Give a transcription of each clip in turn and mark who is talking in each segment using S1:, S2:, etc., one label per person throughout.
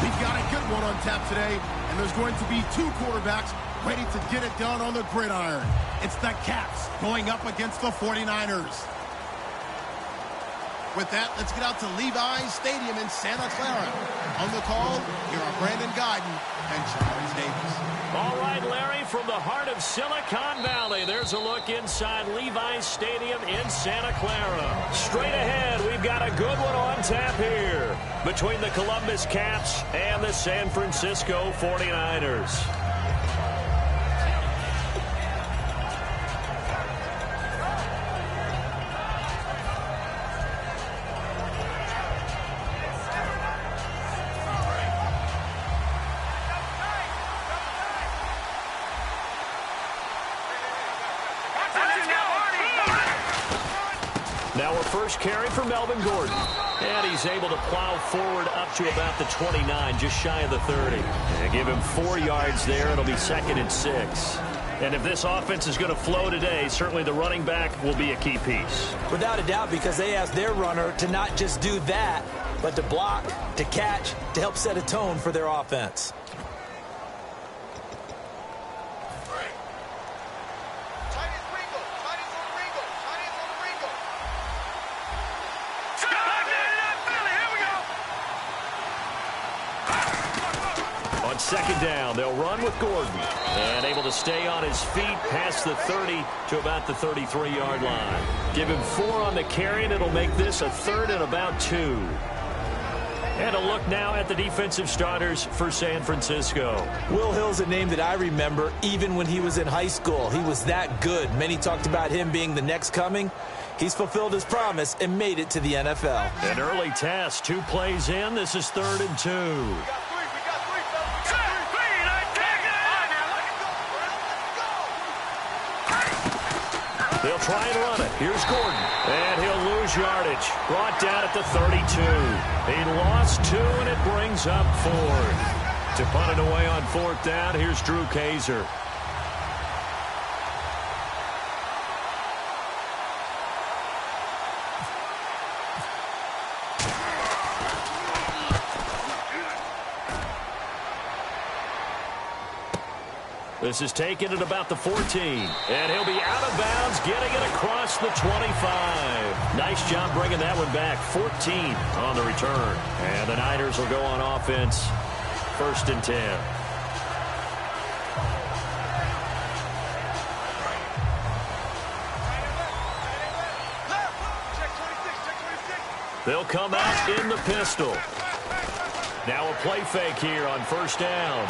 S1: We've got a good one on tap today, and there's going to be two quarterbacks ready to get it done on the gridiron. It's the Cats going up against the 49ers. With that, let's get out to Levi's Stadium in Santa Clara. On the call, here are Brandon Guyton and Charles Davis.
S2: All right, Larry, from the heart of Silicon Valley, there's a look inside Levi's Stadium in Santa Clara. Straight ahead, we've got a good one on tap here between the Columbus Cats and the San Francisco 49ers. Now a first carry for Melvin Gordon. And he's able to plow forward up to about the 29, just shy of the 30. And give him 4 yards there. It'll be 2nd and 6. And if this offense is going to flow today, certainly the running back will be a key piece.
S3: Without a doubt, because they asked their runner to not just do that, but to block, to catch, to help set a tone for their offense.
S2: On second down, they'll run with Gordon. And able to stay on his feet past the 30 to about the 33-yard line. Give him 4 on the carry, and it'll make this a 3rd and about 2. And a look now at the defensive starters for San Francisco.
S3: Will Hill's a name that I remember even when he was in high school. He was that good. Many talked about him being the next coming. He's fulfilled his promise and made it to the NFL.
S2: An early test, 2 plays in. This is 3rd and 2. They'll try and run it. Here's Gordon. And he'll lose yardage. Brought down at the 32. He lost 2, and it brings up 4th. To punt it away on 4th down, here's Drew Kaiser. This is taken at about the 14. And he'll be out of bounds, getting it across the 25. Nice job bringing that one back. 14 on the return. And the Niners will go on offense. 1st and 10. They'll come out in the pistol. Now a play fake here on 1st down.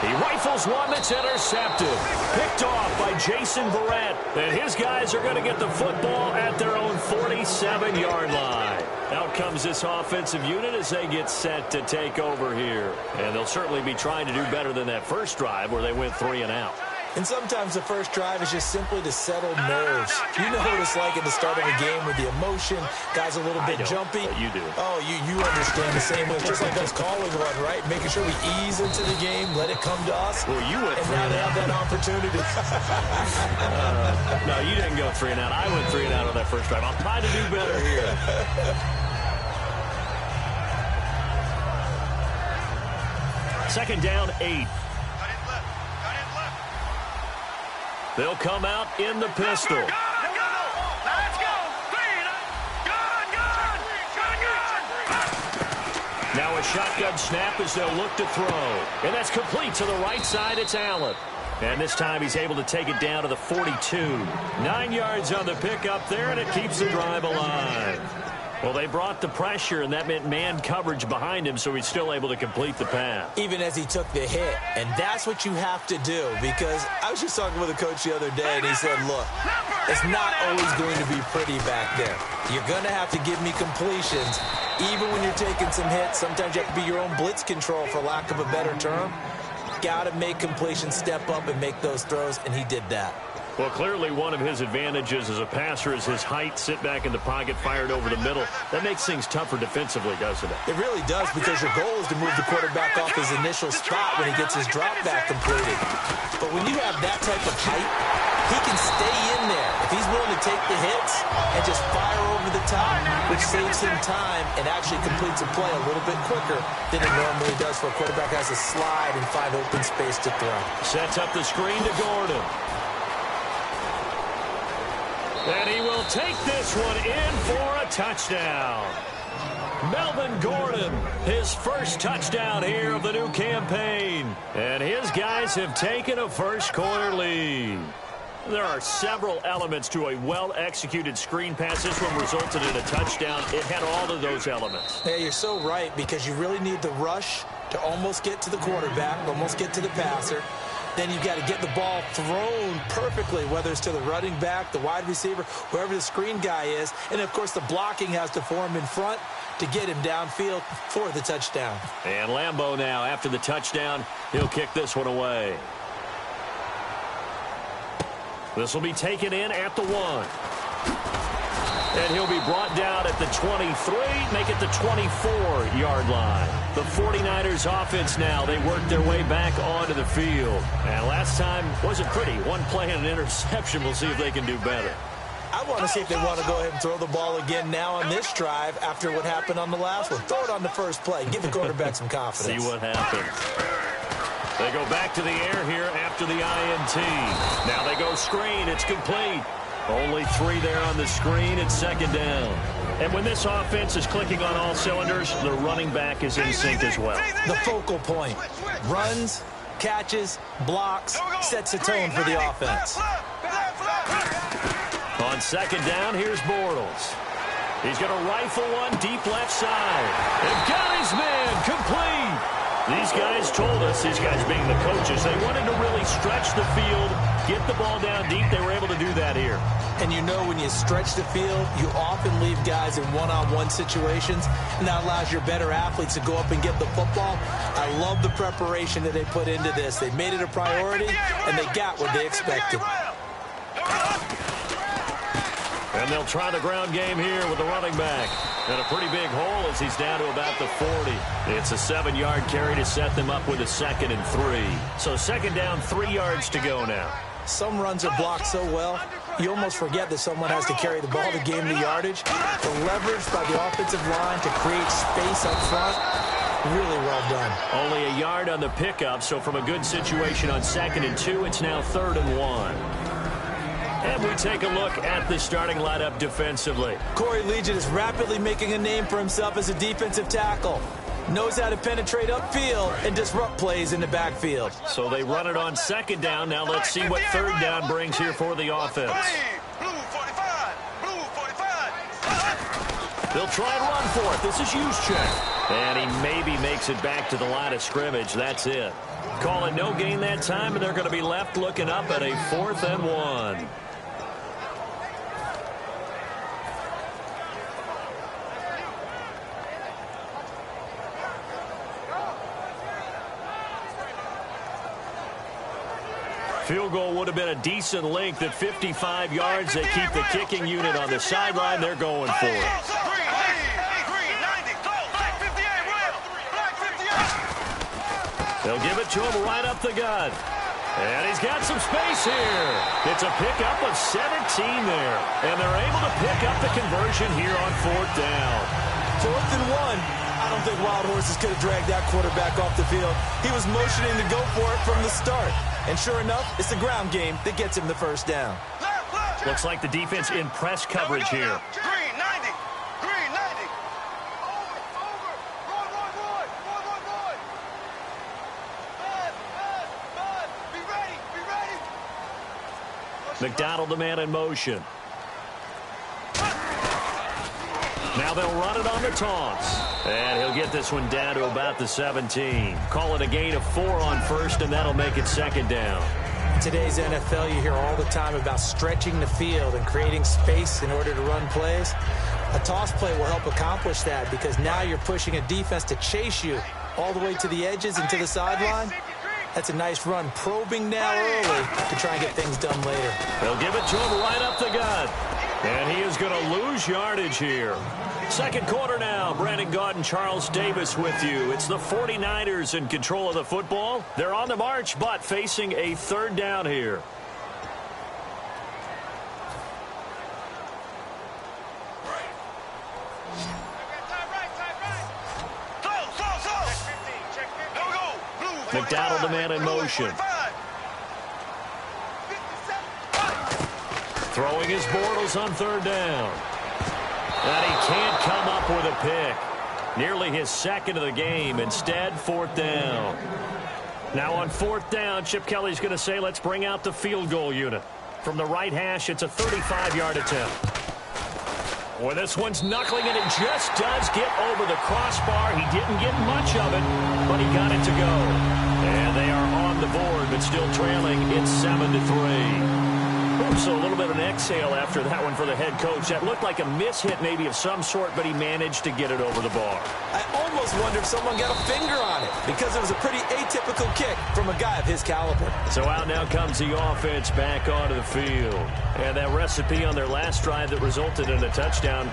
S2: He rifles one that's intercepted. Picked off by Jason Verrett. And his guys are going to get the football at their own 47-yard line. Out comes this offensive unit as they get set to take over here. And they'll certainly be trying to do better than that first drive where they went 3 and out.
S3: And sometimes the first drive is just simply to settle nerves. You know what it's like at the start of a game with the emotion. Guys a little bit jumpy.
S2: You do.
S3: Oh, you understand the same way. Just like us calling one, right? Making sure we ease into the game, let it come to us.
S2: Well, you went
S3: and
S2: 3
S3: now
S2: and
S3: they
S2: out.
S3: have that opportunity.
S2: No, you didn't go 3 and out. I went 3 and out on that first drive. I'll try to do better here. Second down, 8. They'll come out in the pistol.
S4: Let's go!
S2: Now a shotgun snap as they'll look to throw. And that's complete to the right side. It's Allen. And this time he's able to take it down to the 42. 9 yards on the pickup there, and it keeps the drive alive. Well, they brought the pressure, and that meant man coverage behind him, so he's still able to complete the pass.
S3: Even as he took the hit. And that's what you have to do, because I was just talking with a coach the other day, and he said, look, it's not always going to be pretty back there. You're going to have to give me completions. Even when you're taking some hits, sometimes you have to be your own blitz control, for lack of a better term. Got to make completions, step up, and make those throws, and he did that.
S2: Well, clearly one of his advantages as a passer is his height, sit back in the pocket, fired over the middle. That makes things tougher defensively, doesn't it?
S3: It really does, because your goal is to move the quarterback off his initial spot when he gets his drop back completed. But when you have that type of height, He can stay in there. If he's willing to take the hits and just fire over the top, which saves him time and actually completes a play a little bit quicker than it normally does for a quarterback who has to slide and find open space to throw.
S2: Sets up the screen to Gordon. And he will take this one in for a touchdown. Melvin Gordon, his first touchdown here of the new campaign. And his guys have taken a first-quarter lead. There are several elements to a well-executed screen pass. This one resulted in a touchdown. It had all of those elements.
S3: Yeah, you're so right, because you really need the rush to almost get to the quarterback, almost get to the passer. Then you've got to get the ball thrown perfectly, whether it's to the running back, the wide receiver, whoever the screen guy is. And, of course, the blocking has to form in front to get him downfield for the touchdown.
S2: And Lambeau now, after the touchdown, he'll kick this one away. This will be taken in at the 1. And he'll be brought down at the 23, make it the 24-yard line. The 49ers offense now, they work their way back onto the field. And last time wasn't pretty. One play and an interception. We'll see if they can do better.
S3: I want to see if they want to go ahead and throw the ball again now on this drive after what happened on the last one. Throw it on the first play. Give the quarterback some confidence.
S2: See what happens. They go back to the air here after the INT. Now they go screen. It's complete. Only 3 there on the screen. It's second down. And when this offense is clicking on all cylinders, the running back is in sync as well.
S3: The focal point. Runs, catches, blocks, sets a tone for the offense.
S2: On second down, here's Bortles. He's going to rifle one deep left side. And got his man complete. These guys told us, these guys being the coaches, they wanted to really stretch the field, get the ball down deep. They were able to do that here.
S3: And you know when you stretch the field, you often leave guys in one-on-one situations, and that allows your better athletes to go up and get the football. I love the preparation that they put into this. They made it a priority, and they got what they expected.
S2: And they'll try the ground game here with the running back. And a pretty big hole as he's down to about the 40. It's a 7-yard carry to set them up with a 2nd and 3. So second down, 3 yards to go now.
S3: Some runs are blocked so well, you almost forget that someone has to carry the ball to gain the yardage. The leverage by the offensive line to create space up front, really well done.
S2: Only a yard on the pickup, so from a good situation on 2nd and 2, it's now 3rd and 1. And we take a look at the starting lineup defensively.
S3: Corey Liuget is rapidly making a name for himself as a defensive tackle. Knows how to penetrate upfield and disrupt plays in the backfield.
S2: So they run it on second down. Now let's see what third down brings here for the offense. They'll try and run for it. This is Juszczyk. And he maybe makes it back to the line of scrimmage. That's it. Calling no gain that time, and they're going to be left looking up at a 4th and 1. Field goal would have been a decent length at 55 yards. They keep the kicking unit on the sideline. They're going for it. They'll give it to him right up the gut. And he's got some space here. It's a pickup of 17 there. And they're able to pick up the conversion here on 4th down.
S3: 4th and 1. I don't think Wild Horses could have dragged that quarterback off the field. He was motioning to go for it from the start. And sure enough, it's the ground game that gets him the first down.
S2: Looks like the defense in press coverage here.
S4: Green 90. Green 90. Be ready. Be ready.
S2: McDonald, the man in motion. Now they'll run it on the taunts. And he'll get this one down to about the 17. Call it a gain of 4 on first, and that'll make it 2nd down.
S3: In today's NFL, you hear all the time about stretching the field and creating space in order to run plays. A toss play will help accomplish that because now you're pushing a defense to chase you all the way to the edges and to the sideline. That's a nice run, probing now early to try and get things done later.
S2: They'll give it to him right up the gut. And he is going to lose yardage here. Second quarter now. Brandon Gaudin, Charles Davis with you. It's the 49ers in control of the football. They're on the march, but facing a 3rd down here. McDonald the man in motion. Throwing his Bortles on third down. And he can't come up with a pick. Nearly his second of the game. Instead, fourth down. Now on fourth down, Chip Kelly's going to say, let's bring out the field goal unit. From the right hash, it's a 35-yard attempt. Well, this one's knuckling it. It just does get over the crossbar. He didn't get much of it, but he got it to go. And they are on the board, but still trailing. It's 7-3. So a little bit of an exhale after that one for the head coach. That looked like a mishit maybe of some sort, but he managed to get it over the bar.
S3: I almost wonder if someone got a finger on it because it was a pretty atypical kick from a guy of his caliber.
S2: So out now comes the offense back onto the field. And that recipe on their last drive that resulted in a touchdown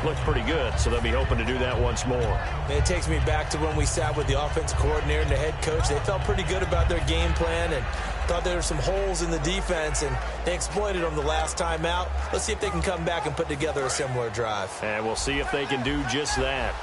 S2: looked pretty good, so they'll be hoping to do that once more.
S3: It takes me back to when we sat with the offensive coordinator and the head coach. They felt pretty good about their game plan and thought there were some holes in the defense, and they exploited them the last time out. Let's see if they can come back and put together a similar drive.
S2: And we'll see if they can do just that.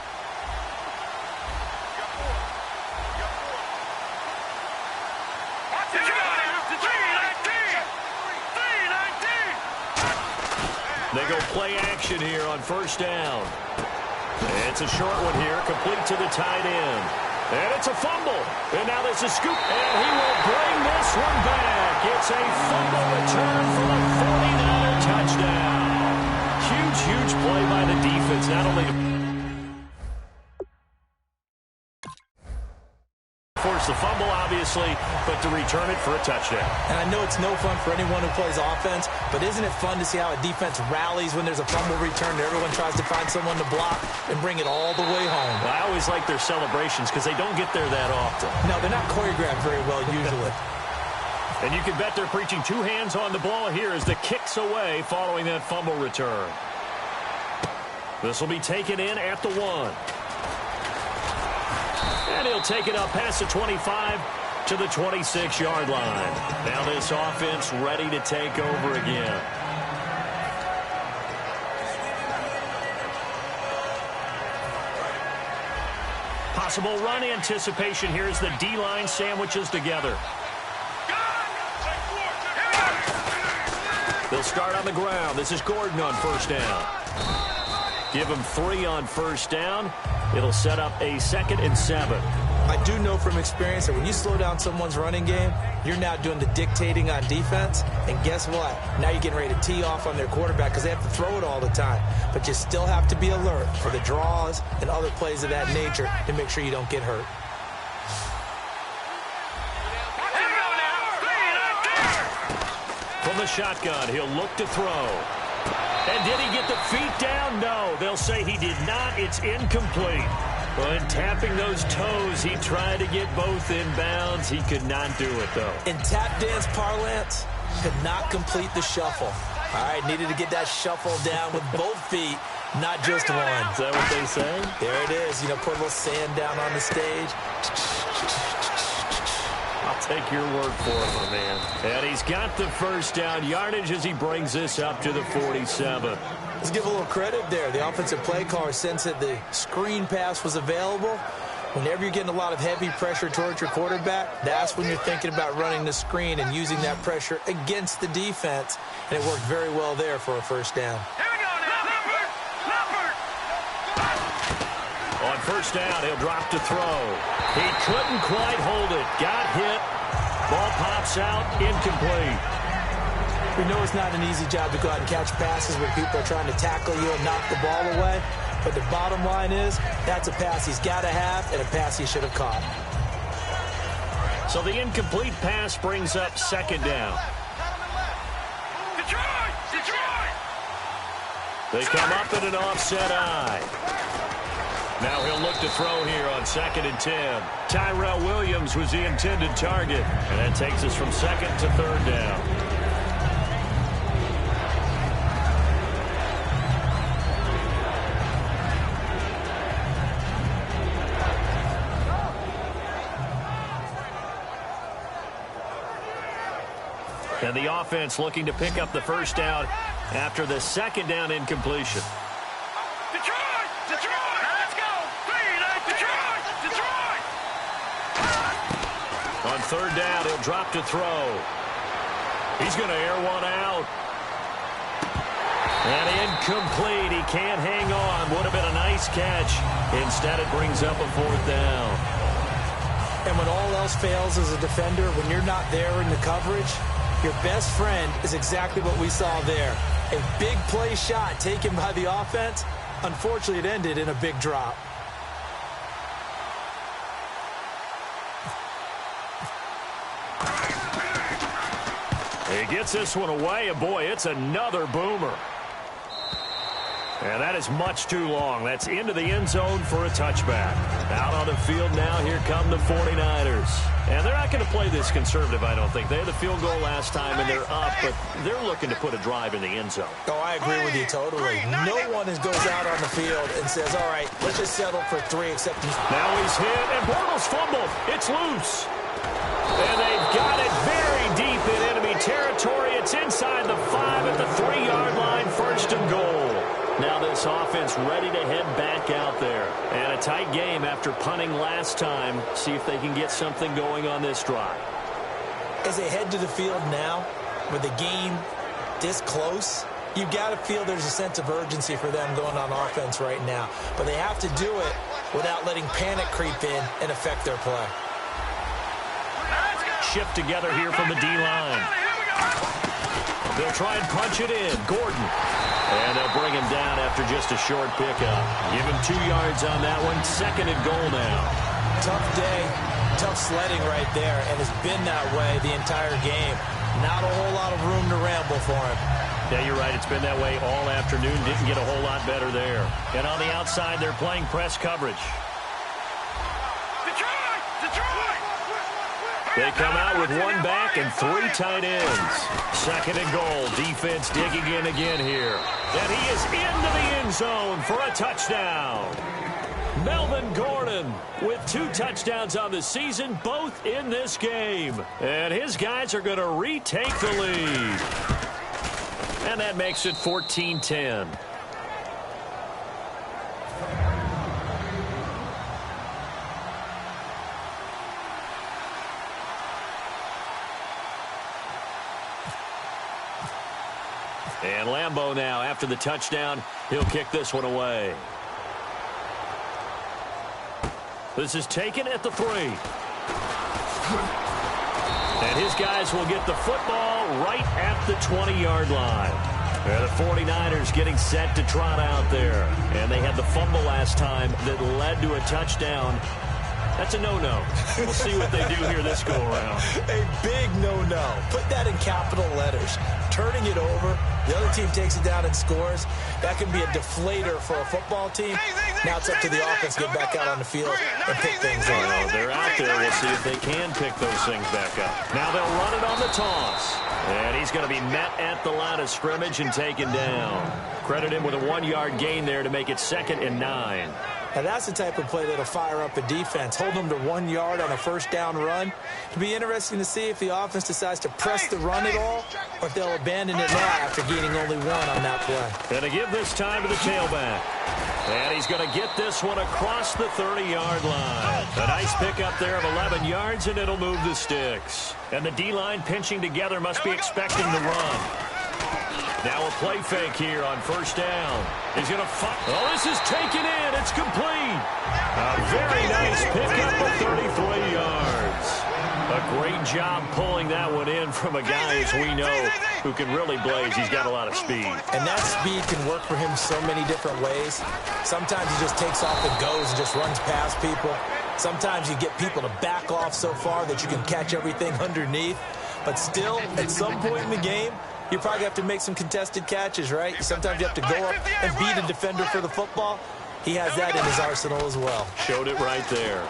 S2: They go play action here on first down. It's a short one here, complete to the tight end. And it's a fumble. And now there's a scoop, and he will bring this one back. It's a fumble return for the 49er touchdown. Huge, huge play by the defense, not only to force the fumble, obviously, but to return it for a touchdown.
S3: And I know it's no fun for anyone who plays offense, but isn't it fun to see how a defense rallies when there's a fumble return and everyone tries to find someone to block and bring it all the way home?
S2: Well, I always like their celebrations because they don't get there that often.
S3: No, they're not choreographed very well usually.
S2: And you can bet they're preaching two hands on the ball here as the kick's away following that fumble return. This will be taken in at the 1. And he'll take it up past the 25 to the 26-yard line. Now this offense ready to take over again. Possible run anticipation here as the D-line sandwiches together. They'll start on the ground. This is Gordon on first down. Give him 3 on first down. It'll set up a 2nd and 7.
S3: I do know from experience that when you slow down someone's running game, you're now doing the dictating on defense. And guess what? Now you're getting ready to tee off on their quarterback because they have to throw it all the time. But you still have to be alert for the draws and other plays of that nature to make sure you don't get hurt.
S2: From the shotgun, he'll look to throw. And did he get the feet down? No, they'll say he did not. It's incomplete. But tapping those toes, he tried to get both in bounds. He could not do it, though.
S3: In tap dance parlance, could not complete the shuffle. All right, needed to get that shuffle down with both feet, not just one.
S2: Is that what they say?
S3: There it is. You know, put a little sand down on the stage.
S2: I'll take your word for it, my man. And he's got the first down yardage as he brings this up to the 47.
S3: Let's give a little credit there. The offensive play caller sensed that the screen pass was available. Whenever you're getting a lot of heavy pressure towards your quarterback, that's when you're thinking about running the screen and using that pressure against the defense. And it worked very well there for a first down.
S2: On first down, he'll drop to throw. He couldn't quite hold it. Got hit. Ball pops out. Incomplete.
S3: We know it's not an easy job to go out and catch passes when people are trying to tackle you and knock the ball away. But the bottom line is, that's a pass he's got to have and a pass he should have caught.
S2: So the incomplete pass brings up 2nd down. They come up in an offset eye. Now he'll look to throw here on 2nd and 10. Tyrell Williams was the intended target. And that takes us from 2nd to 3rd down. And the offense looking to pick up the first down after the 2nd down incompletion. On third down, he'll drop to throw. He's going to air one out. And incomplete. He can't hang on. Would have been a nice catch. Instead, it brings up a fourth down.
S3: And when all else fails as a defender, when you're not there in the coverage, your best friend is exactly what we saw there. A big play shot taken by the offense. Unfortunately, it ended in a big drop.
S2: He gets this one away, and boy, it's another boomer. And that is much too long. That's into the end zone for a touchback. Out on the field now, here come the 49ers. And they're not going to play this conservative, I don't think. They had the field goal last time, and they're up, but they're looking to put a drive in the end zone.
S3: Oh, I agree with you totally. No one goes out on the field and says, all right, let's just settle for 3, except he's...
S2: Now he's hit, and Bortles fumbled. It's loose. And they've got it very deep in enemy territory. It's inside the 5 at the 3-yard line, first and goal. Now this offense ready to head back out there. And a tight game after punting last time. See if they can get something going on this drive.
S3: As they head to the field now, with the game this close, you've got to feel there's a sense of urgency for them going on offense right now. But they have to do it without letting panic creep in and affect their play.
S2: Shift together here from the D-line. They'll try and punch it in. Gordon. And they'll bring him down after just a short pickup. Give him 2 yards on that one. Second and goal now.
S3: Tough day, tough sledding right there, and it's been that way the entire game. Not a whole lot of room to ramble for him.
S2: Yeah, you're right. It's been that way all afternoon. Didn't get a whole lot better there. And on the outside, they're playing press coverage. They come out with 1 back and 3 tight ends. Second and goal. Defense digging in again here. And he is into the end zone for a touchdown. Melvin Gordon with 2 touchdowns on the season, both in this game. And his guys are going to retake the lead. And that makes it 14-10. And Lambeau now, after the touchdown, he'll kick this one away. This is taken at the 3. And his guys will get the football right at the 20-yard line. And the 49ers getting set to trot out there. And they had the fumble last time that led to a touchdown. That's a no-no. We'll see what they do here this go-around.
S3: A big no-no. Put that in capital letters. Turning it over, the other team takes it down and scores. That can be a deflator for a football team. Now it's up to the offense to get back out on the field and pick things up.
S2: They're out there. We'll see if they can pick those things back up. Now they'll run it on the toss. And he's going to be met at the line of scrimmage and taken down. Credit him with a 1-yard gain there to make it 2nd and 9.
S3: Now that's the type of play that'll fire up a defense. Hold them to 1 yard on a first down run. It'll be interesting to see if the offense decides to press the run at all, or if they'll abandon it now after gaining only 1 on that play.
S2: Going to give this time to the tailback. And he's going to get this one across the 30-yard line. A nice pickup there of 11 yards, and it'll move the sticks. And the D-line pinching together must be expecting the run. Now a play fake here on first down. He's going to fight. Oh, this is taken in. It's complete. A very nice pickup of 33 yards. A great job pulling that one in from a guy, as we know, who can really blaze. He's got a lot of speed.
S3: And that speed can work for him so many different ways. Sometimes he just takes off and goes and just runs past people. Sometimes you get people to back off so far that you can catch everything underneath. But still, at some point in the game, you probably have to make some contested catches, right? Sometimes you have to go up and beat a defender for the football. He has that in his arsenal as well.
S2: Showed it right there.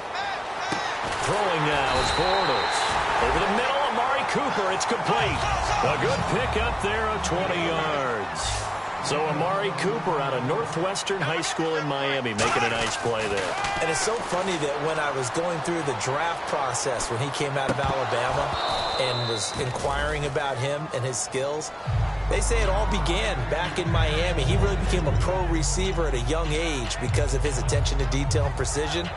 S2: Throwing now is Bortles. Over the middle, Amari Cooper. It's complete. A good pickup there of 20 yards. So Amari Cooper out of Northwestern High School in Miami making a nice play there.
S3: And it's so funny that when I was going through the draft process when he came out of Alabama and was inquiring about him and his skills, they say it all began back in Miami. He really became a pro receiver at a young age because of his attention to detail and precision.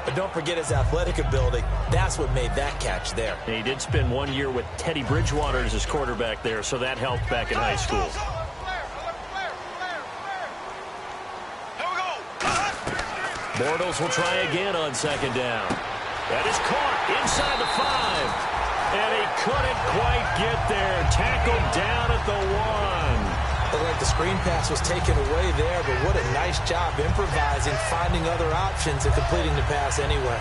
S3: But don't forget his athletic ability. That's what made that catch there.
S2: He did spend 1 year with Teddy Bridgewater as his quarterback there, so that helped back in high school. Bortles will try again on second down. That is caught inside the 5. And he couldn't quite get there. Tackled down at the 1.
S3: Looked like the screen pass was taken away there, but what a nice job improvising, finding other options, and completing the pass anyway.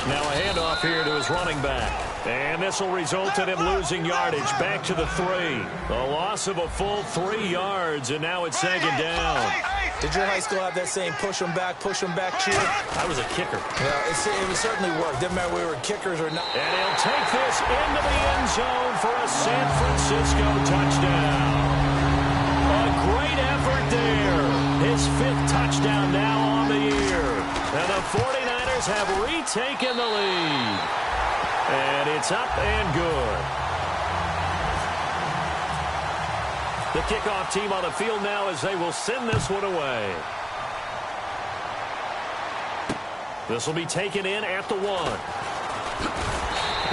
S2: Now a handoff here to his running back. And this will result in him losing yardage back to the 3. A loss of a full 3 yards, and now it's second down.
S3: Did your high school have that same push them back cheer?
S2: I was a kicker.
S3: Yeah, it would certainly work. Didn't matter whether we were kickers or not.
S2: And he'll take this into the end zone for a San Francisco touchdown. A great effort there. His 5th touchdown now on the year. And the 49ers have retaken the lead. And it's up and good. The kickoff team on the field now as they will send this one away. This will be taken in at the 1.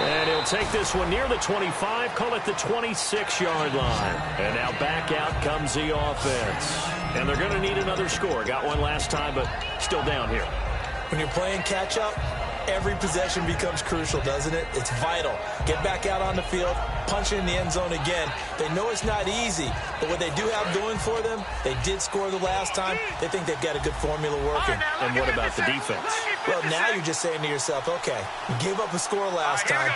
S2: And he'll take this one near the 25, call it the 26-yard line. And now back out comes the offense. And they're going to need another score. Got one last time, but still down here.
S3: When you're playing catch-up, every possession becomes crucial, doesn't it? It's vital. Get back out on the field, punch it in the end zone again. They know it's not easy, but what they do have going for them, they did score the last time. They think they've got a good formula working.
S2: And what about the defense?
S3: Well, now you're just saying to yourself, okay, we gave up a score last time.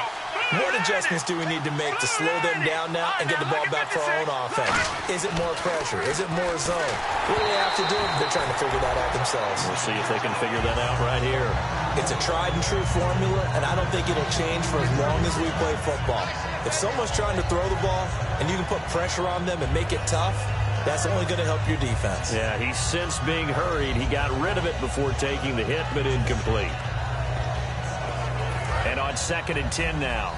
S3: What adjustments do we need to make to slow them down now and get the ball back for our own offense? Is it more pressure? Is it more zone? What do they have to do? They're trying to figure that out themselves.
S2: We'll see if they can figure that out right here.
S3: It's a tried-and-true formula, and I don't think it'll change for as long as we play football. If someone's trying to throw the ball and you can put pressure on them and make it tough, that's only going to help your defense.
S2: Yeah, he's since being hurried. He got rid of it before taking the hit, but incomplete. And on 2nd and 10 now.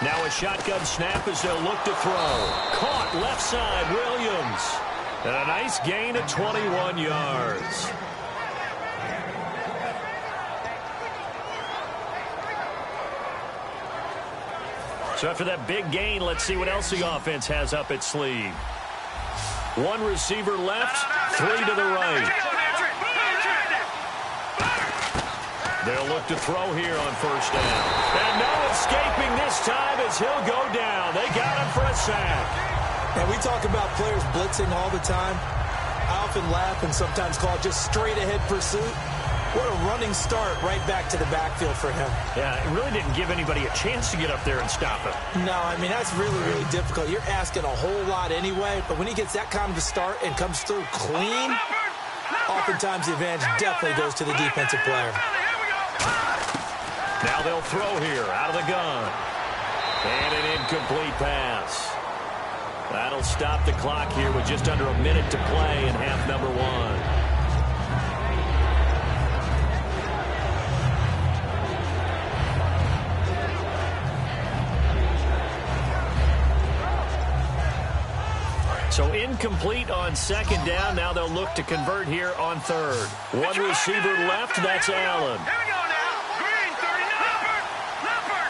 S2: Now a shotgun snap as they'll look to throw. Caught left side, Williams. And a nice gain of 21 yards. So after that big gain, let's see what else the offense has up its sleeve. 1 receiver left, 3 to the right. They'll look to throw here on 1st down. And no escaping this time as he'll go down. They got him for a sack.
S3: And we talk about players blitzing all the time. I often laugh and sometimes call it just straight-ahead pursuit. What a running start right back to the backfield for him.
S2: Yeah, it really didn't give anybody a chance to get up there and stop him.
S3: No, I mean, that's really, really difficult. You're asking a whole lot anyway, but when he gets that kind of a start and comes through clean, oftentimes the advantage definitely goes to the defensive player.
S2: Now they'll throw here out of the gun. And an incomplete pass. That'll stop the clock here with just under a minute to play in half number 1. So incomplete on 2nd down. Now they'll look to convert here on 3rd. 1 receiver left. That's Allen.
S4: Here we go now. Green, 39. Leopard.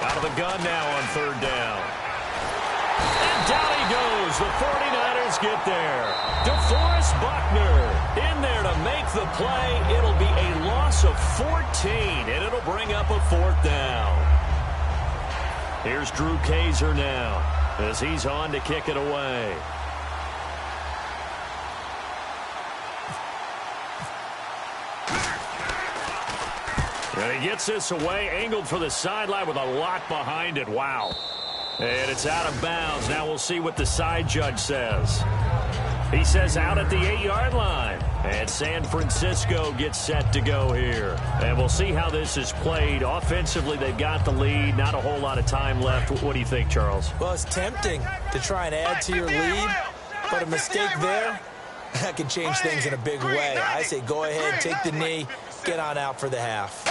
S2: Out of the gun now on 3rd down. And down he goes. The 49ers get there. DeForest Buckner in there to make the play. It'll be a loss of 14, and it'll bring up a 4th down. Here's Drew Kaiser now as he's on to kick it away. And he gets this away, angled for the sideline with a lot behind it. Wow. And it's out of bounds. Now we'll see what the side judge says. He says out at the 8-yard line. And San Francisco gets set to go here. And we'll see how this is played. Offensively, they've got the lead. Not a whole lot of time left. What do you think, Charles?
S3: Well, it's tempting to try and add to your lead, but a mistake there, that can change things in a big way. I say go ahead, take the knee, get on out for the half.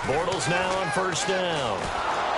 S2: Bortles now on first down.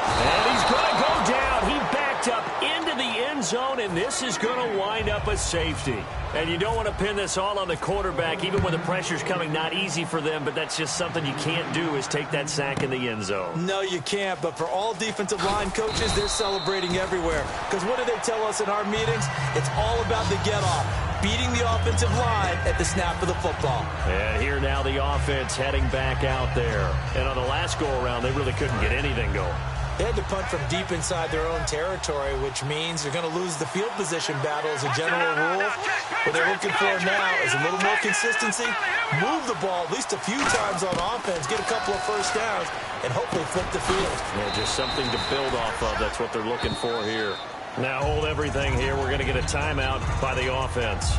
S2: And he's going to go down. He backed up into the end zone, and this is going to wind up a safety. And you don't want to pin this all on the quarterback, even when the pressure's coming. Not easy for them, but that's just something you can't do is take that sack in the end zone.
S3: No, you can't, but for all defensive line coaches, they're celebrating everywhere. Because what do they tell us in our meetings? It's all about the get-off, beating the offensive line at the snap of the football.
S2: And here now the offense heading back out there. And on the last go-around, they really couldn't get anything going.
S3: They had to punt from deep inside their own territory, which means they're going to lose the field position battle as a general rule. What they're looking for now is a little more consistency, move the ball at least a few times on offense, get a couple of first downs, and hopefully flip the field.
S2: Yeah, just something to build off of. That's what they're looking for here. Now hold everything here. We're going to get a timeout by the offense.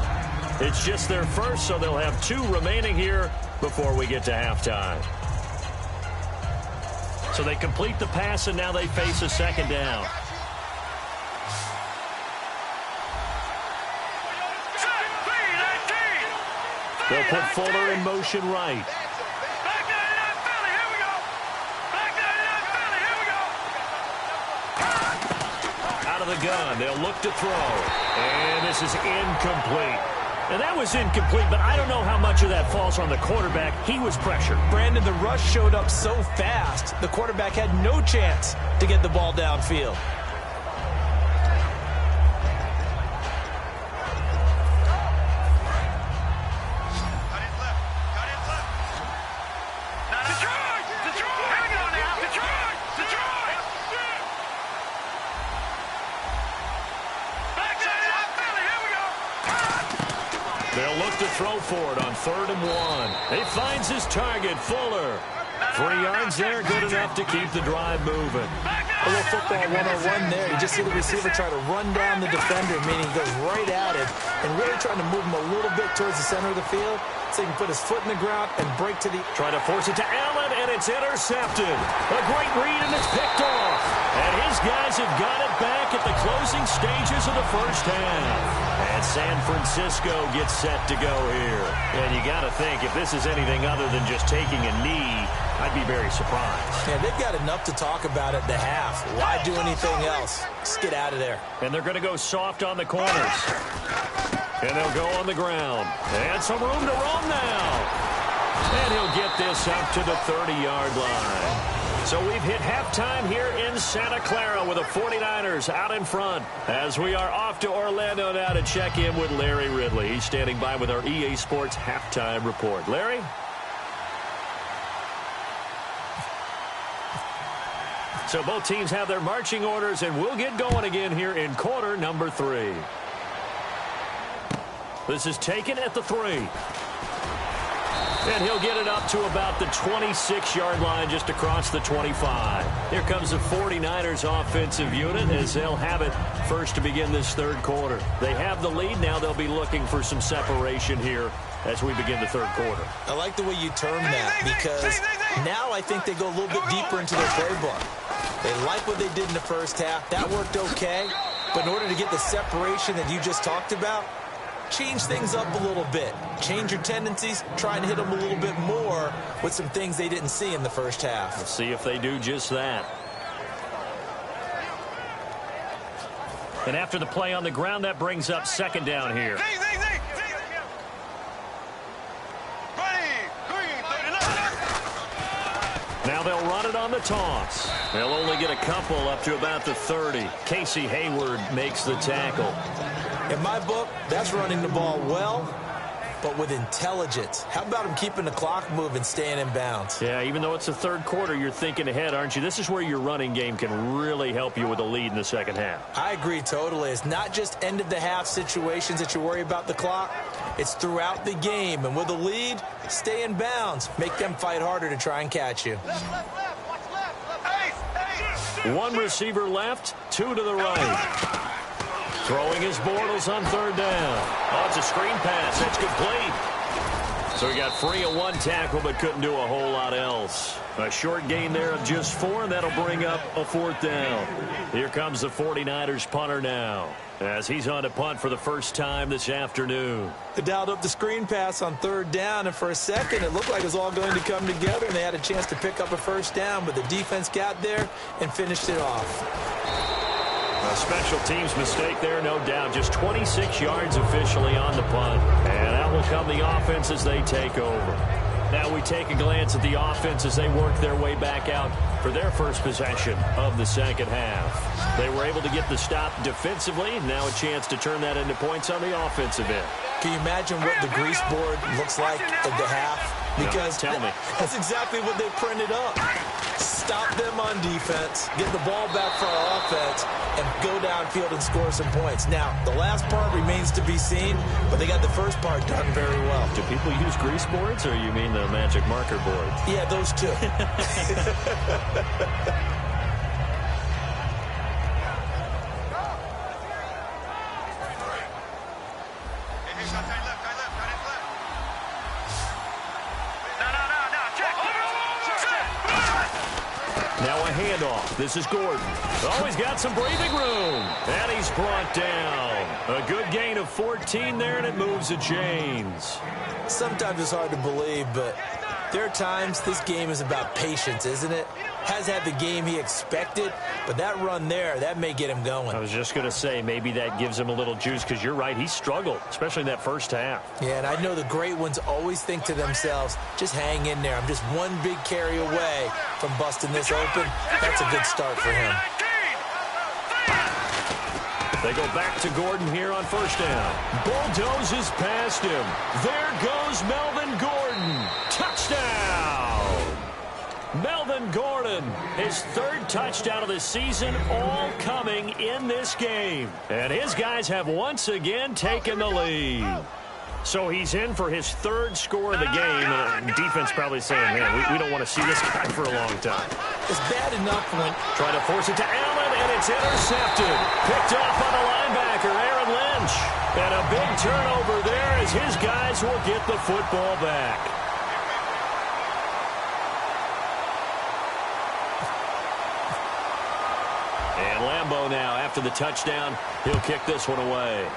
S2: It's just their first, so they'll have 2 remaining here before we get to halftime. So they complete the pass, and now they face a second down. They'll put Fuller in motion right. Out of the gun, they'll look to throw. And this is incomplete. And that was incomplete, but I don't know how much of that falls on the quarterback. He was pressured.
S3: Brandon, the rush showed up so fast, the quarterback had no chance to get the ball downfield.
S2: They'll look to throw for it on 3rd and 1. He finds his target, Fuller. 3 yards there, good enough to keep the drive moving.
S3: A little football 101 there. You just see the receiver try to run down the defender, meaning he goes right at it, and really trying to move him a little bit towards the center of the field so he can put his foot in the ground and break to the...
S2: Try to force it to Allen, and it's intercepted. A great read, and it's picked off. And his guys have got it back at the closing stages of the first half. And San Francisco gets set to go here. And you got to think, if this is anything other than just taking a knee, I'd be very surprised.
S3: Yeah, they've got enough to talk about at the half. Why do anything else? Just get out of there.
S2: And they're going to go soft on the corners. And they'll go on the ground. And some room to roam now. And he'll get this up to the 30-yard line. So we've hit halftime here in Santa Clara with the 49ers out in front. As we are off to Orlando now to check in with Larry Ridley. He's standing by with our EA Sports halftime report. Larry? So both teams have their marching orders, and we'll get going again here in quarter number 3. This is taken at the 3. And he'll get it up to about the 26-yard line, just across the 25. Here comes the 49ers offensive unit as they'll have it first to begin this 3rd quarter. They have the lead. Now they'll be looking for some separation here as we begin the 3rd quarter.
S3: I like the way you term that, because now I think they go a little bit deeper into their playbook. They like what they did in the first half. That worked okay. But in order to get the separation that you just talked about, change things up a little bit. Change your tendencies. Try and hit them a little bit more with some things they didn't see in the first half.
S2: We'll see if they do just that. And after the play on the ground, that brings up 2nd down here. Now they'll run it on the toss. They'll only get a couple up to about the 30. Casey Hayward makes the tackle.
S3: In my book, that's running the ball well, but with intelligence. How about him keeping the clock moving, staying in bounds?
S2: Yeah, even though it's the 3rd quarter, you're thinking ahead, aren't you? This is where your running game can really help you with a lead in the 2nd half.
S3: I agree totally. It's not just end-of-the-half situations that you worry about the clock. It's throughout the game. And with a lead, stay in bounds. Make them fight harder to try and catch you.
S2: One receiver left, 2 to the right. Throwing his Bortles on 3rd down. Oh, it's a screen pass. That's complete. So he got free of one tackle but couldn't do a whole lot else. A short gain there of just 4, and that'll bring up a 4th down. Here comes the 49ers punter now, as he's on to punt for the first time this afternoon.
S3: They dialed up the screen pass on 3rd down, and for a second it looked like it was all going to come together, and they had a chance to pick up a 1st down, but the defense got there and finished it off.
S2: A special teams mistake there, no doubt. Just 26 yards officially on the punt, and out will come the offense as they take over. Now we take a glance at the offense as they work their way back out for their first possession of the second half. They were able to get the stop defensively. Now a chance to turn that into points on the offensive end.
S3: Can you imagine what the grease board looks like at the half? Because
S2: tell me.
S3: That's exactly what they printed up. Stop them on defense, get the ball back for our offense, and go downfield and score some points. Now, the last part remains to be seen, but they got the first part done very well.
S2: Do people use grease boards, or you mean the magic marker boards?
S3: Yeah, those two.
S2: Now a handoff. This is Gordon. Oh, he's got some breathing room. And he's brought down. A good gain of 14 there, and it moves the chains.
S3: Sometimes it's hard to believe, but there are times this game is about patience, isn't it? Has had the game he expected, but that run there, that may get him going.
S2: I was just going to say, maybe that gives him a little juice, because you're right, he struggled, especially in that first half.
S3: Yeah, and I know the great ones always think to themselves, just hang in there. I'm just one big carry away from busting this open. That's a good start for him.
S2: They go back to Gordon here on first down. Bulldozes past him. There goes Melvin Gordon. Touchdown! Melvin Gordon, his 3rd touchdown of the season, all coming in this game. And his guys have once again taken the lead. So he's in for his 3rd score of the game. And the defense probably saying, man, we don't want to see this guy for a long time.
S3: It's bad enough when...
S2: Trying to force it to Allen, and it's intercepted. Picked off by the linebacker, Aaron Lynch. And a big turnover there as his guys will get the football back. And Lambeau now, after the touchdown, he'll kick this one away.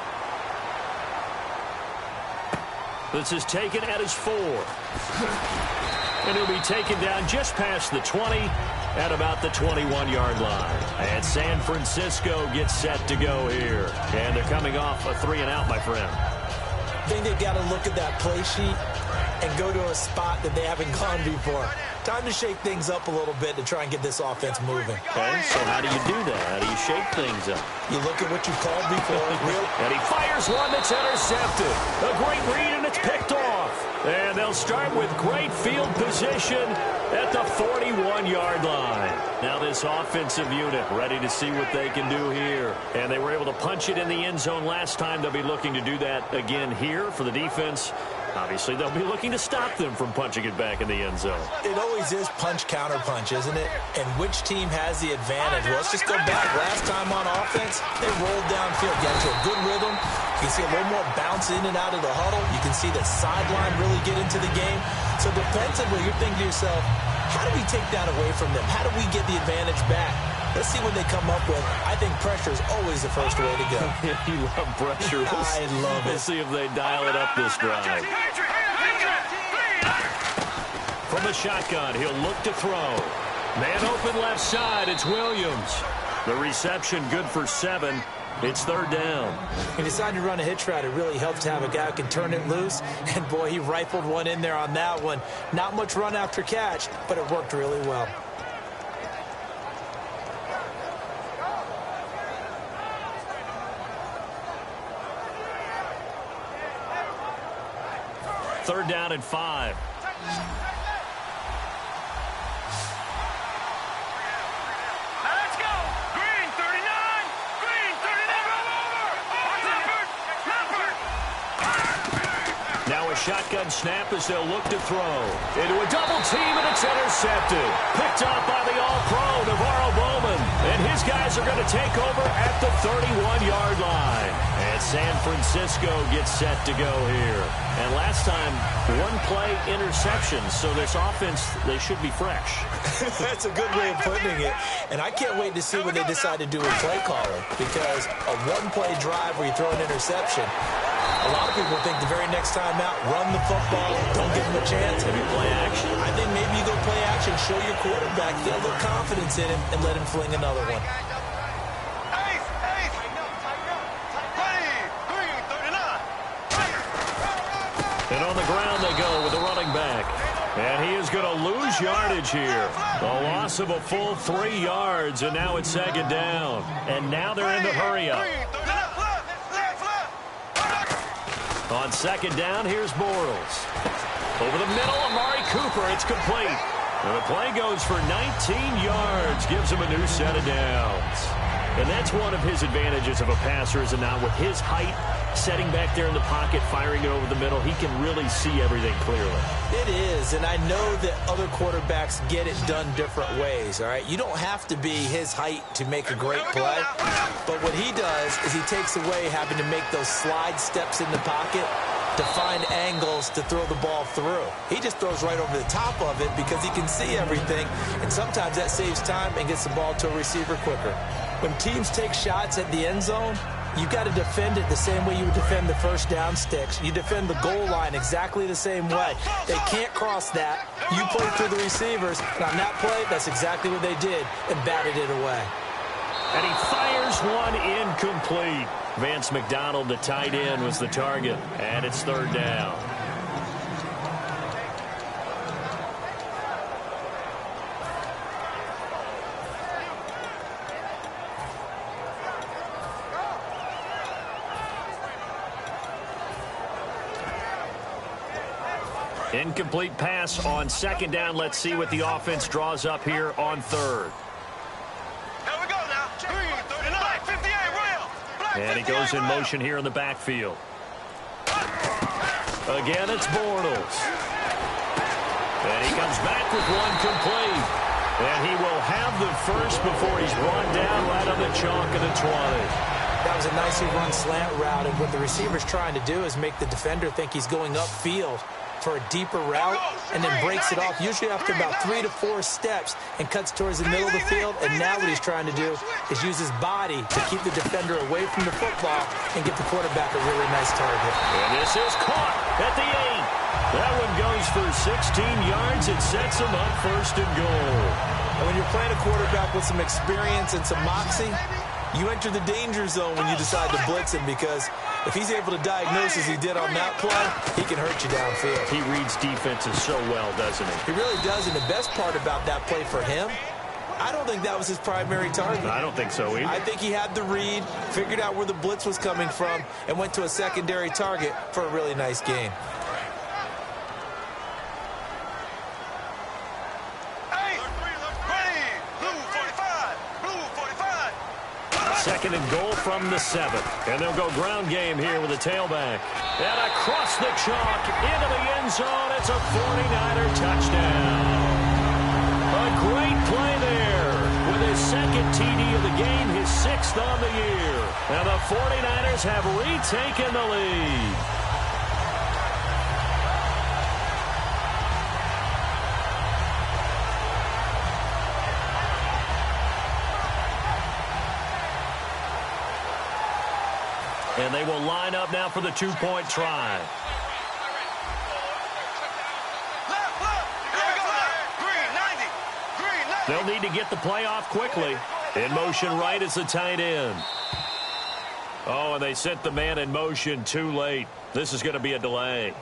S2: This is taken at his 4. And he'll be taken down just past the 20 at about the 21-yard line. And San Francisco gets set to go here. And they're coming off a 3-and-out, my friend.
S3: I think they've got to look at that play sheet and go to a spot that they haven't gone before. Time to shake things up a little bit to try and get this offense moving.
S2: Okay, so how do you do that? How do you shake things up?
S3: You look at what you called before.
S2: And he fires one that's intercepted. A great read, and it's picked off. And they'll start with great field position at the 41-yard line. Now this offensive unit ready to see what they can do here. And they were able to punch it in the end zone last time. They'll be looking to do that again here for the defense. Obviously, they'll be looking to stop them from punching it back in the end zone.
S3: It always is punch-counter-punch, isn't it? And which team has the advantage? Well, let's just go back. Last time on offense, they rolled downfield, got into a good rhythm. You can see a little more bounce in and out of the huddle. You can see the sideline really get into the game. So defensively, you're thinking to yourself, how do we take that away from them? How do we get the advantage back? Let's see what they come up with. I think pressure is always the first way to go.
S2: You love pressure.
S3: I love it.
S2: Let's see if they dial it up this drive. From the shotgun, he'll look to throw. Man open left side, it's Williams. The reception good for 7. It's 3rd down.
S3: He decided to run a hitch route. It really helps to have a guy who can turn it loose. And, boy, he rifled one in there on that one. Not much run after catch, but it worked really well.
S2: Third down and 5. Shotgun snap as they'll look to throw. Into a double team, and it's intercepted. Picked up by the all-pro, Navarro Bowman. And his guys are going to take over at the 31-yard line. And San Francisco gets set to go here. And last time, one-play interception, so this offense, they should be fresh.
S3: That's a good way of putting it. And I can't wait to see what they decide to do with play calling, because a one-play drive where you throw an interception, a lot of people think the very next time out, run the football, don't give them a chance.
S2: Maybe play action.
S3: I think maybe you go play action, show your quarterback, get a little confidence in him, and let him fling another one.
S2: And on the ground they go with the running back. And he is going to lose yardage here. A loss of a full 3 yards, and now it's second down. And now they're in the hurry-up. On second down, here's Bortles. Over the middle, Amari Cooper. It's complete. And the play goes for 19 yards. Gives him a new set of downs. And that's one of his advantages of a passer, is not with his height, setting back there in the pocket, firing it over the middle. He can really see everything clearly.
S3: It is, and I know that other quarterbacks get it done different ways, all right? You don't have to be his height to make a great play, but what he does is he takes away having to make those slide steps in the pocket to find angles to throw the ball through. He just throws right over the top of it because he can see everything, and sometimes that saves time and gets the ball to a receiver quicker. When teams take shots at the end zone, you've got to defend it the same way you would defend the first down sticks. You defend the goal line exactly the same way. They can't cross that. You play through the receivers, and on that play, that's exactly what they did, and batted it away.
S2: And he fires one incomplete. Vance McDonald, the tight end, was the target, and it's third down. Incomplete pass on second down. Let's see what the offense draws up here on third.
S4: Here we go now. Green, 39, 58, real.
S2: And he goes in motion here in the backfield. Again, it's Bortles. And he comes back with one complete. And he will have the first before he's run down right on the chalk of the 20.
S3: That was a nicely run slant route, and what the receiver's trying to do is make the defender think he's going upfield for a deeper route, and then breaks it off, usually after about 3 to 4 steps, and cuts towards the middle of the field. And now what he's trying to do is use his body to keep the defender away from the football and get the quarterback a really nice target.
S2: And this is caught at the 8. That one goes for 16 yards. It sets him up first and goal.
S3: And when you're playing a quarterback with some experience and some moxie, you enter the danger zone when you decide to blitz him, because if he's able to diagnose as he did on that play, he can hurt you downfield.
S2: He reads defenses so well, doesn't he?
S3: He really does, and the best part about that play for him, I don't think that was his primary target.
S2: I don't think so either.
S3: I think he had the read, figured out where the blitz was coming from, and went to a secondary target for a really nice gain.
S2: Second and goal from the 7. And they'll go ground game here with a tailback. And across the chalk into the end zone. It's a 49er touchdown. A great play there with his second TD of the game, his 6th on the year. And the 49ers have retaken the lead. And they will line up now for the 2-point try. They'll need to get the play off quickly. In motion right is the tight end. Oh, and they sent the man in motion too late. This is going to be a delay.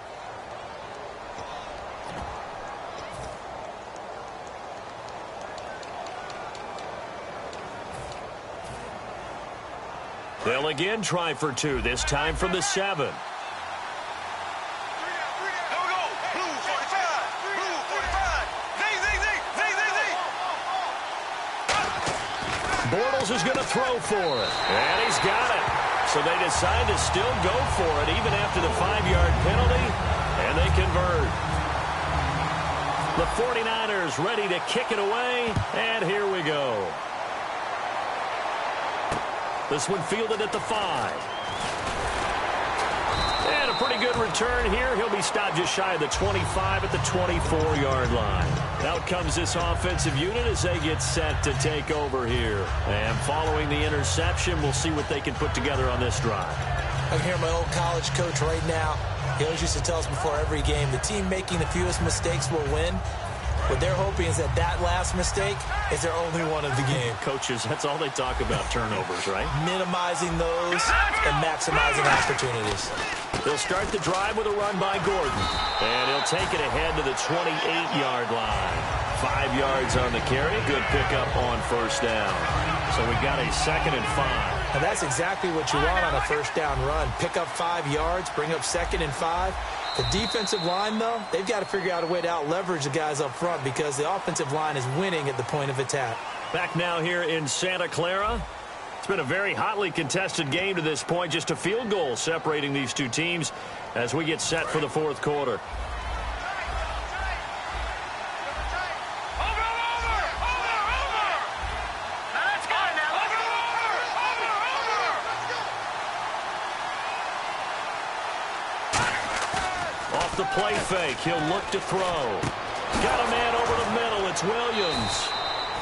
S2: They'll again try for 2, this time from the 7. Bortles is going to throw for it. And he's got it. So they decide to still go for it even after the 5-yard penalty. And they convert. The 49ers ready to kick it away. And here we go. This one fielded at the 5. pretty good return here. He'll be stopped just shy of the 25 at the 24-yard line. Out comes this offensive unit as they get set to take over here. And following the interception, we'll see what they can put together on this drive.
S3: I can hear my old college coach right now. He always used to tell us before every game, the team making the fewest mistakes will win. What they're hoping is that last mistake is their only one of the game.
S2: Coaches, that's all they talk about, turnovers, right?
S3: Minimizing those and maximizing opportunities.
S2: They'll start the drive with a run by Gordon. And he'll take it ahead to the 28-yard line. 5 yards on the carry. Good pickup on first down. So we got a 2nd and 5.
S3: And that's exactly what you want on a first down run. Pick up 5 yards, bring up 2nd and 5. The defensive line, though, they've got to figure out a way to out-leverage the guys up front because the offensive line is winning at the point of attack.
S2: Back now here in Santa Clara. It's been a very hotly contested game to this point. Just a field goal separating these two teams as we get set for the fourth quarter. Off the play fake, he'll look to throw. Got a man over the middle. It's Williams.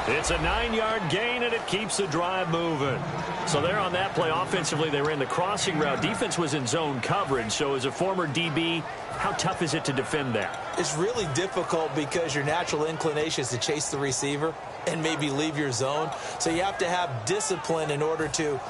S2: It's a 9-yard gain, and it keeps the drive moving. So there on that play, offensively, they ran the crossing route. Defense was in zone coverage. So as a former DB, how tough is it to defend that?
S3: It's really difficult because your natural inclination is to chase the receiver and maybe leave your zone. So you have to have discipline in order to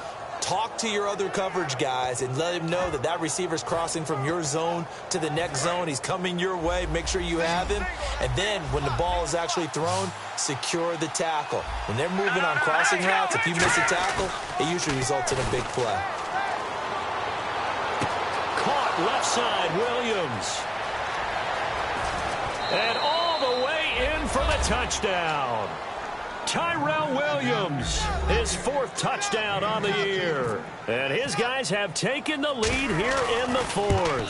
S3: talk to your other coverage guys and let him know that that receiver's crossing from your zone to the next zone. He's coming your way. Make sure you have him. And then when the ball is actually thrown, secure the tackle. When they're moving on crossing routes, if you miss a tackle, it usually results in a big play.
S2: Caught left side, Williams. And all the way in for the touchdown. Tyrell Williams, his 4th touchdown on the year. And his guys have taken the lead here in the 4th.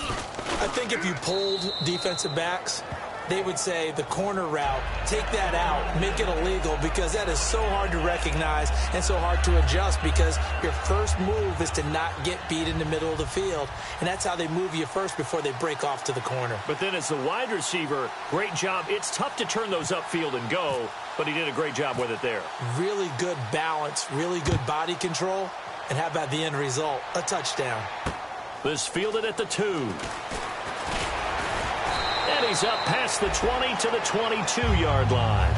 S3: I think if you polled defensive backs, they would say the corner route, take that out, make it illegal, because that is so hard to recognize and so hard to adjust because your first move is to not get beat in the middle of the field. And that's how they move you first before they break off to the corner.
S2: But then as the wide receiver, great job. It's tough to turn those upfield and go, but he did a great job with it there. Really
S3: good balance, really good body control. And how about the end result? A touchdown.
S2: This fielded at the 2. And he's up past the 20 to the 22-yard line.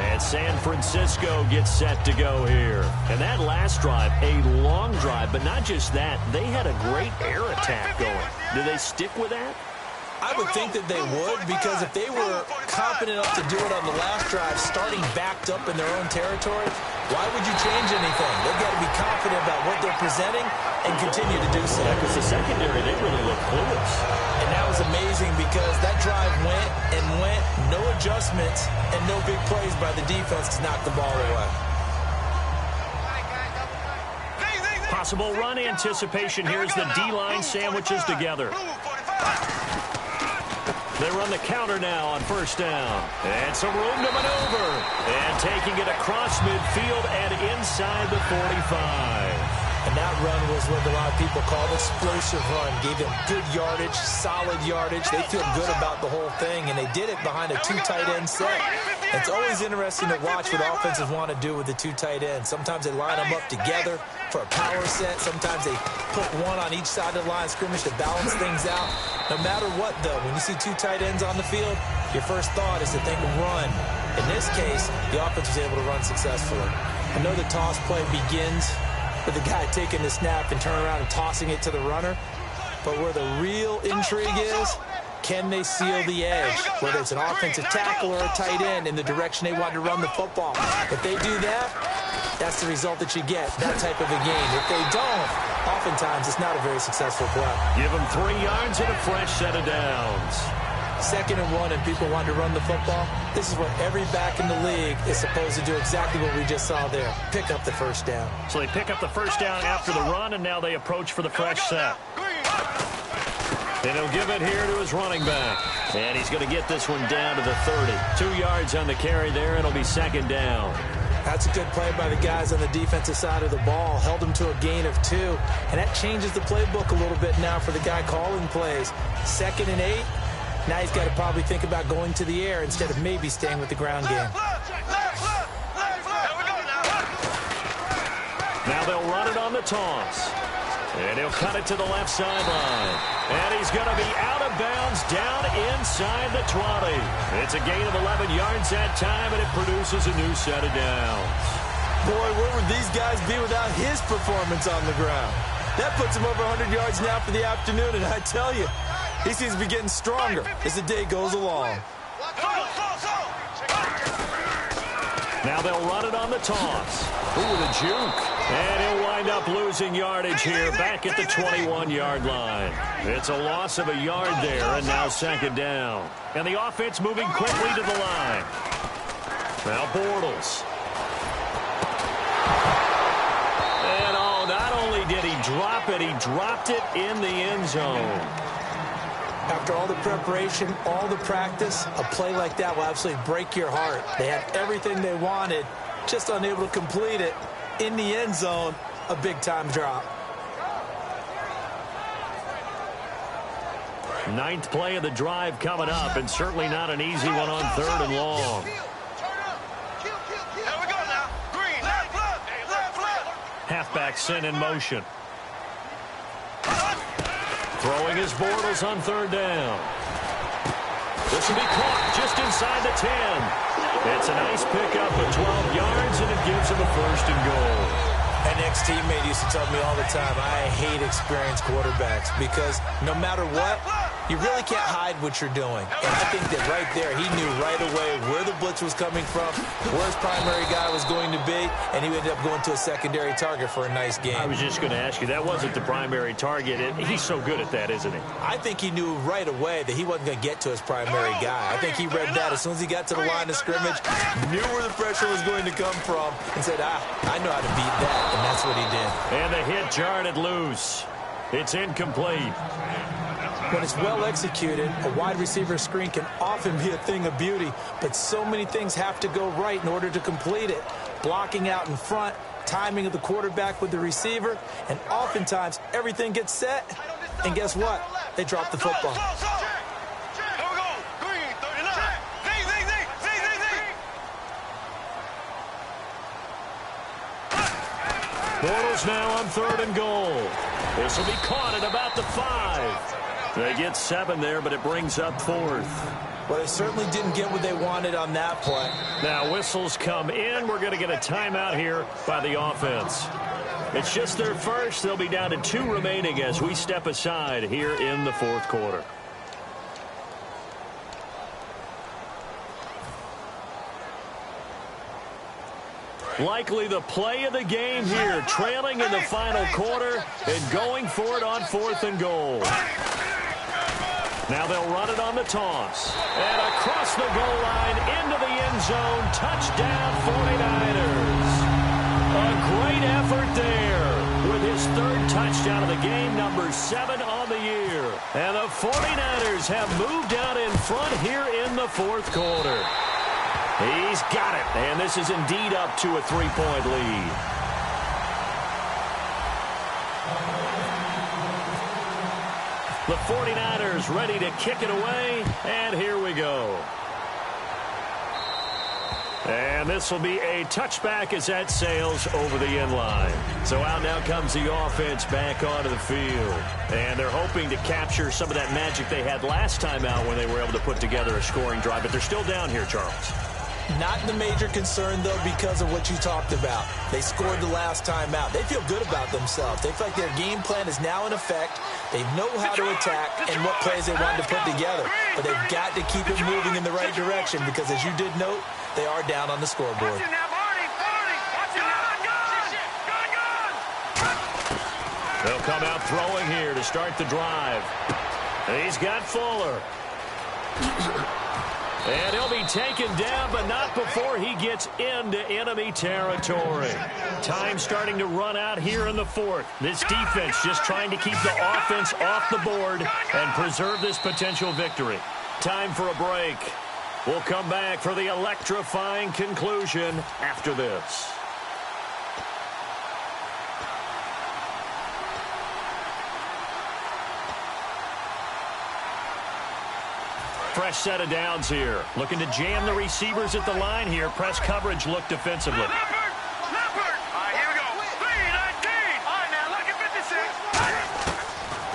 S2: And San Francisco gets set to go here. And that last drive, a long drive, but not just that. They had a great air attack going. Do they stick with that?
S3: I would think that they would, because if they were confident enough to do it on the last drive, starting backed up in their own territory, why would you change anything? They've got to be confident about what they're presenting and continue to do so.
S2: Yeah, because the secondary, they really look clueless.
S3: And that was amazing because that drive went and went, no adjustments, and no big plays by the defense to knock the ball away.
S2: Possible run anticipation here as the D-line sandwiches together. They run the counter now on first down. And some room to maneuver. And taking it across midfield and inside the 45.
S3: And that run was what a lot of people call an explosive run. Gave them good yardage, solid yardage. They feel good about the whole thing, and they did it behind a 2 tight end set. It's always interesting to watch what offenses want to do with the 2 tight ends. Sometimes they line them up together for a power set. Sometimes they put one on each side of the line of scrimmage to balance things out. No matter what, though, when you see 2 tight ends on the field, your first thought is to think run. In this case, the offense was able to run successfully. I know the toss play begins with the guy taking the snap and turning around and tossing it to the runner. But where the real intrigue is, can they seal the edge? Whether it's an offensive tackle or a tight end in the direction they want to run the football. If they do that, that's the result that you get, that type of a game. If they don't, oftentimes it's not a very successful play.
S2: Give them 3 yards and a fresh set of downs.
S3: 2nd and 1 and people want to run the football. This is what every back in the league is supposed to do, exactly what we just saw there. Pick up the first down.
S2: So they pick up the first down after the run, and now they approach for the fresh set. And he'll give it here to his running back. And he's going to get this one down to the 30. 2 yards on the carry there, and it'll be 2nd down.
S3: That's a good play by the guys on the defensive side of the ball. Held them to a gain of 2. And that changes the playbook a little bit now for the guy calling plays. 2nd and 8. Now he's got to probably think about going to the air instead of maybe staying with the ground game.
S2: Now they'll run it on the toss. And he'll cut it to the left sideline. And he's going to be out of bounds down inside the 20. It's a gain of 11 yards that time, and it produces a new set of downs.
S3: Boy, where would these guys be without his performance on the ground? That puts him over 100 yards now for the afternoon, and I tell you, he seems to be getting stronger as the day goes along.
S2: Now they'll run it on the toss. Ooh, the juke. And he'll wind up losing yardage here back at the 21-yard line. It's a loss of a yard there, and now 2nd down. And the offense moving quickly to the line. Now Bortles. And oh, not only did he drop it, he dropped it in the end zone.
S3: After all the preparation, all the practice, a play like that will absolutely break your heart. They had everything they wanted, just unable to complete it. In the end zone, a big-time drop.
S2: 9th play of the drive coming up, and certainly not an easy one on 3rd and long. Halfback sent in motion. Throwing his Bortles on 3rd down. This will be caught just inside the 10. It's a nice pickup of 12 yards, and it gives him a 1st and goal.
S3: An ex-teammate used to tell me all the time, I hate experienced quarterbacks because no matter what, you really can't hide what you're doing. And I think that right there, he knew right away where the blitz was coming from, where his primary guy was going to be, and he ended up going to a secondary target for a nice game.
S2: I was just going to ask you, that wasn't the primary target. He's so good at that, isn't he?
S3: I think he knew right away that he wasn't going to get to his primary guy. I think he read that as soon as he got to the line of scrimmage, knew where the pressure was going to come from, and said, I know how to beat that, and that's what he did.
S2: And the hit jarred it loose. It's incomplete.
S3: When it's well executed, a wide receiver screen can often be a thing of beauty, but so many things have to go right in order to complete it. Blocking out in front, timing of the quarterback with the receiver, and oftentimes everything gets set, and guess what? They drop the football.
S2: Bortles now on 3rd and goal. This will be caught at about the 5. They get 7 there, but it brings up 4th.
S3: Well, they certainly didn't get what they wanted on that play.
S2: Now whistles come in. We're going to get a timeout here by the offense. It's just their first. They'll be down to 2 remaining as we step aside here in the 4th quarter. Likely the play of the game here, trailing in the final quarter and going for it on 4th and goal. Now they'll run it on the toss. And across the goal line into the end zone. Touchdown 49ers. A great effort there with his 3rd touchdown of the game, number 7 on the year. And the 49ers have moved out in front here in the 4th quarter. He's got it, and this is indeed up to a 3-point lead. The 49ers ready to kick it away, and here we go. And this will be a touchback as that sails over the end line. So out now comes the offense back onto the field. And they're hoping to capture some of that magic they had last time out when they were able to put together a scoring drive. But they're still down here, Charles.
S3: Not the major concern, though, because of what you talked about. They scored the last time out. They feel good about themselves. They feel like their game plan is now in effect. They know how to attack and what plays they want to put together. But they've got to keep it moving in the right direction because, as you did note, they are down on the scoreboard.
S2: They'll come out throwing here to start the drive. He's got Fuller. And he'll be taken down, but not before he gets into enemy territory. Time starting to run out here in the 4th. This defense just trying to keep the offense off the board and preserve this potential victory. Time for a break. We'll come back for the electrifying conclusion after this. Fresh set of downs here. Looking to jam the receivers at the line here. Press coverage look defensively.
S4: Leopard! All right, here we go. 3-19. All right, now look at 56.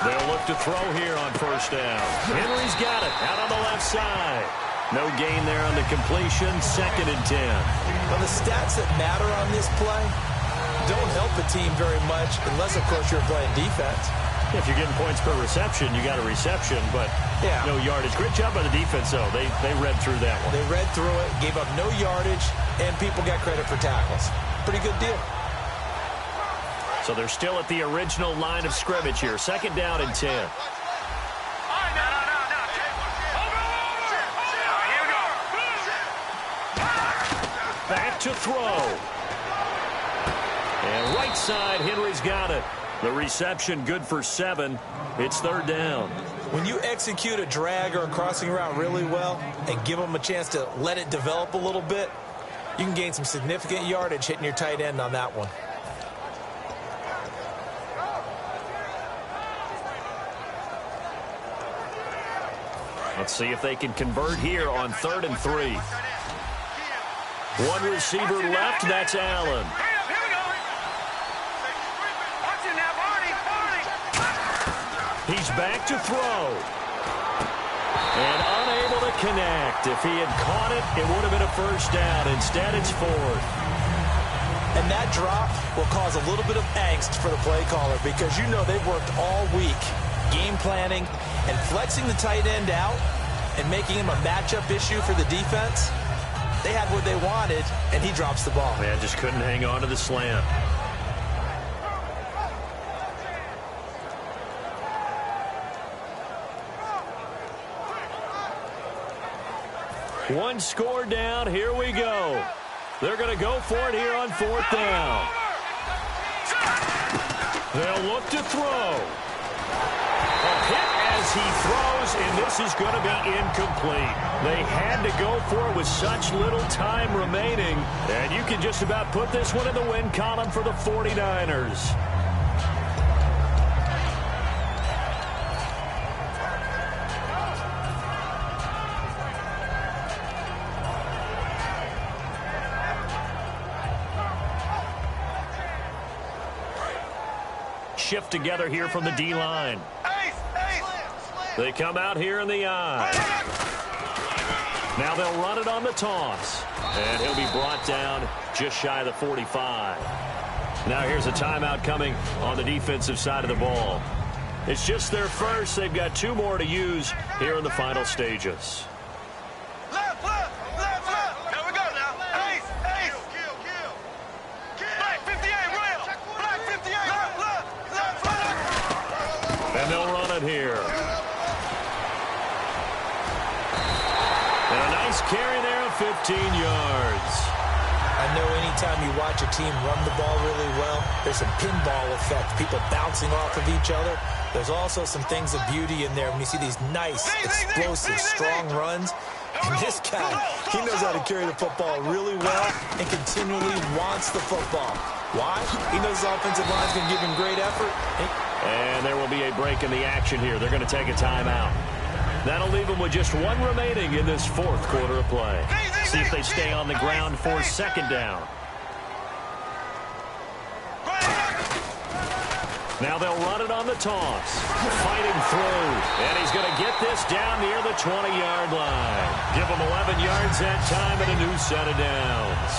S2: They'll look to throw here on first down. Henry's got it out on the left side. No gain there on the completion. 2nd and 10.
S3: Well, the stats that matter on this play don't help a team very much unless, of course, you're playing defense.
S2: If you're getting points per reception, you got a reception, but no yardage. Great job by the defense, though. They read through that one.
S3: They read through it, gave up no yardage, and people got credit for tackles. Pretty good deal.
S2: So they're still at the original line of scrimmage here. 2nd down and 10.
S4: All right, now. Over. All right, here we go.
S2: Back to throw. And right side, Henry's got it. The reception good for 7. It's 3rd down.
S3: When you execute a drag or a crossing route really well and give them a chance to let it develop a little bit, you can gain some significant yardage hitting your tight end on that one.
S2: Let's see if they can convert here on 3rd and 3. One receiver left. That's Allen. He's back to throw. And unable to connect. If he had caught it, it would have been a first down. Instead, it's 4th.
S3: And that drop will cause a little bit of angst for the play caller because you know they've worked all week game planning and flexing the tight end out and making him a matchup issue for the defense. They had what they wanted, and he drops the ball.
S2: Man, just couldn't hang on to the slant. One score down. Here we go. They're going to go for it here on 4th down. They'll look to throw. A hit as he throws, and this is going to be incomplete. They had to go for it with such little time remaining, and you can just about put this one in the win column for the 49ers. Shift together here from the D-line. They come out here in the I. Now they'll run it on the toss. And he'll be brought down just shy of the 45. Now here's a timeout coming on the defensive side of the ball. It's just their first. They've got 2 more to use here in the final stages. And they'll run it here. And a nice carry there of 15 yards.
S3: I know anytime you watch a team run the ball really well, there's a pinball effect, people bouncing off of each other. There's also some things of beauty in there when you see these nice, explosive, strong runs. And this guy, he knows how to carry the football really well and continually wants the football. Why? He knows his offensive line's going to give him great effort.
S2: And there will be a break in the action here. They're going to take a timeout. That'll leave them with just 1 remaining in this 4th quarter of play. See if they stay on the ground for 2nd down. Now they'll run it on the toss. Fighting through. And he's going to get this down near the 20-yard line. Give him 11 yards that time and a new set of downs.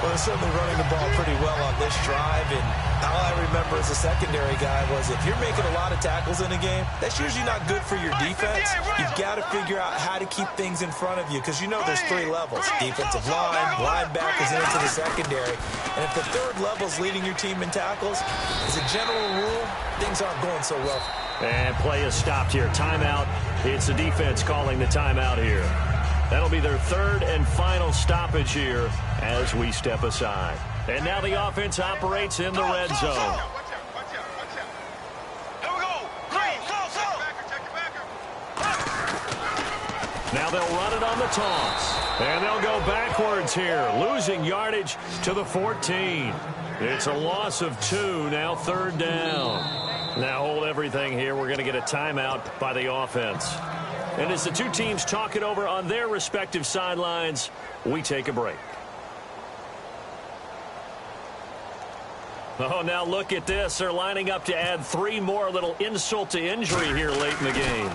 S3: Well, they're certainly running the ball pretty well on this drive, and all I remember as a secondary guy was if you're making a lot of tackles in a game, that's usually not good for your defense. You've got to figure out how to keep things in front of you because you know there's 3 levels, defensive line, linebackers, and into the secondary. And if the 3rd level is leading your team in tackles, as a general rule, things aren't going so well.
S2: And play is stopped here. Timeout. It's the defense calling the timeout here. That'll be their 3rd and final stoppage here as we step aside. And now the offense operates in the red zone. Now they'll run it on the toss. And they'll go backwards here, losing yardage to the 14. It's a loss of 2, now 3rd down. Now hold everything here. We're going to get a timeout by the offense. And as the two teams talk it over on their respective sidelines, we take a break. Oh, now look at this. They're lining up to add 3 more. Little insult to injury here late in the game.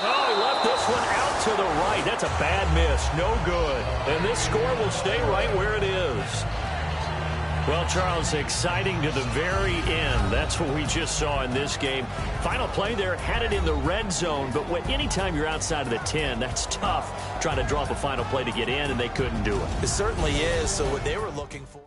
S2: Oh, he left this one out to the right. That's a bad miss. No good. And this score will stay right where it is. Well, Charles, exciting to the very end. That's what we just saw in this game. Final play there, had it in the red zone. But anytime you're outside of the 10, that's tough trying to draw up a final play to get in, and they couldn't do it.
S3: It certainly is. So what they were looking for.